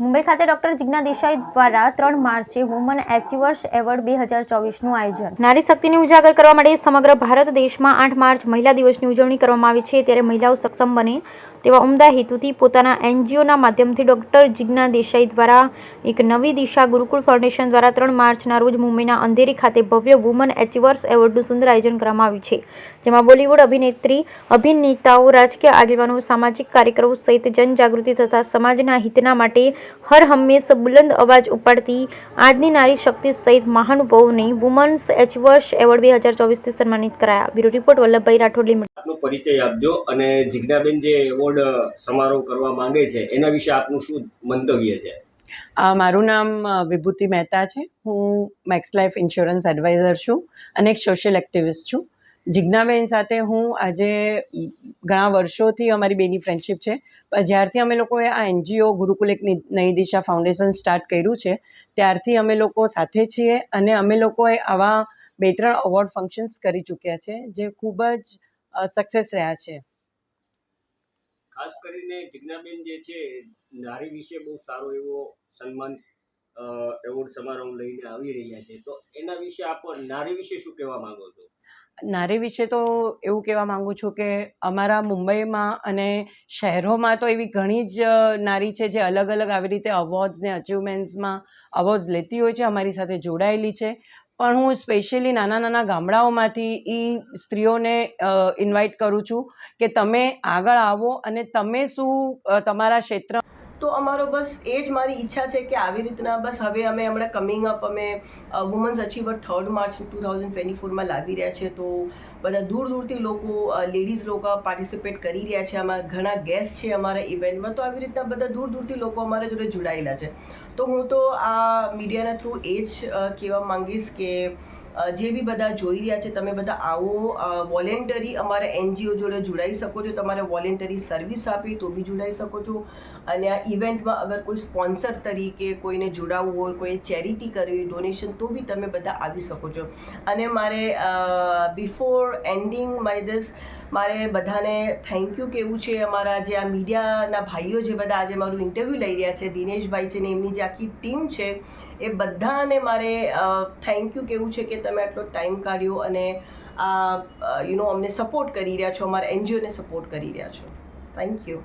મુંબઈ ખાતે ડોક્ટર જિજ્ઞા દેસાઈ દ્વારા 3 માર્ચે વુમન એચિવર્સ એવોર્ડ 2024નું આયોજન। નારી શક્તિને ઉજાગર કરવા માટે સમગ્ર ભારત દેશમાં 8 માર્ચ મહિલા દિવસની ઉજવણી કરવામાં આવી છે। ત્યારે મહિલાઓ સક્ષમ બને તેવા ઉમદા હેતુથી પોતાના એનજીઓના માધ્યમથી ડોક્ટર જિજ્ઞા દેસાઈ દ્વારા એક નવી દિશા ગુરુકુળ ફાઉન્ડેશન દ્વારા 3 માર્ચના રોજ મુંબઈના અંધેરી ખાતે ભવ્ય વુમન એચિવર્સ એવોર્ડનું સુંદર આયોજન કરવામાં આવ્યું છે, જેમાં બોલિવૂડ અભિનેત્રી, અભિનેતાઓ, રાજકીય આગેવાનો, સામાજિક કાર્યકરો સહિત જનજાગૃતિ તથા સમાજના હિતના માટે હર હંમેશ બુલંદ અવાજ ઉપાડતી આજની નારી શક્તિ સહિત મહાનુભાવોને વુમન્સ એચિવર્સ એવોર્ડ 2024થી સન્માનિત કરાયા। Bureau report Vallabhbhai Rathod limited. આપનો પરિચય આપજો અને જિજ્ઞાબેન જે એવોર્ડ સમારોહ કરવા માંગે છે એના વિશે આપનું શું મંતવ્ય છે? મારું નામ વિભૂતિ મહેતા છે। હું મેક્સ લાઈફ ઇન્સ્યોરન્સ એડવાઇઝર છું અને એક સોશિયલ એક્ટિવિસ્ટ છું। જિજ્ઞાબેન સાથે હું આજે ઘણા વર્ષોથી અમારી બેની ફ્રેન્ડશિપ છે, પણ જ્યારથી અમે લોકોએ આ એનજીઓ ગુરુકુલ એક નઈ દિશા ફાઉન્ડેશન સ્ટાર્ટ કર્યું છે ત્યારથી અમે લોકો સાથે છીએ અને અમે લોકોએ આવા 2-3 અવોર્ડ ફંક્શન્સ કરી ચૂક્યા છે જે ખૂબ જ સક્સેસ રહ્યા છે। ખાસ કરીને જિજ્ઞાબેન જે છે નારી વિશે બહુ સારો એવો સન્માન એવોર્ડ સમારોહ લઈને આવી રહ્યા છે, તો એના વિશે આપ નારી વિશે શું કહેવા માંગો છો? નારી વિશે તો એવું કહેવા માગું છું કે અમારા મુંબઈમાં અને શહેરોમાં તો એવી ઘણી જ નારી છે જે અલગ અલગ આવી રીતે અવોર્ડ્સ ને અચીવમેન્ટ્સમાં અવોર્ડ્સ લેતી હોય છે, અમારી સાથે જોડાયેલી છે। પણ હું સ્પેશિયલી નાના ગામડાઓમાંથી એ સ્ત્રીઓને ઇન્વાઇટ કરું છું કે તમે આગળ આવો અને તમે શું તમારા ક્ષેત્ર તો અમારો બસ એ જ મારી ઈચ્છા છે કે આવી રીતના બસ હવે અમે હમણાં કમિંગ અપ અમે વુમન્સ અચીવર 3 માર્ચ 2024માં લાવી રહ્યા છે, તો બધા દૂરથી લોકો લેડીઝ લોકો પાર્ટિસિપેટ કરી રહ્યા છે। આમાં ઘણા ગેસ્ટ છે અમારા ઇવેન્ટમાં, તો આવી રીતના બધા દૂરથી લોકો અમારા જોડે જોડાયેલા છે। તો હું તો આ મીડિયાના થ્રુ એ જ કહેવા માંગીશ કે જે બી બધા જોઈ રહ્યા છે તમે બધા આવો, વોલેન્ટરી અમારા એનજીઓ જોડે જોડાઈ શકો છો, તમારે વોલેન્ટરી સર્વિસ આપી તો બી જોડાઈ શકો છો। અને આ ઇવેન્ટમાં અગર કોઈ સ્પોન્સર તરીકે કોઈને જોડાવવું હોય, કોઈ ચેરિટી કરવી, ડોનેશન, તો બી તમે બધા આવી શકો છો। અને મારે બિફોર એન્ડિંગ માય ધીસ મારે બધાને થેન્ક યુ કહેવું છે। અમારા જે આ મીડિયાના ભાઈઓ જે બધા આજે મારું ઇન્ટરવ્યૂ લઈ રહ્યા છે, દિનેશભાઈ છે ને એમની જે આખી ટીમ છે, એ બધાને મારે થેન્ક યુ કહેવું છે કે તમે આટલો ટાઈમ કાઢ્યો અને અમને સપોર્ટ કરી રહ્યા છો, અમારા એનજીઓને સપોર્ટ કરી રહ્યા છો। Thank you.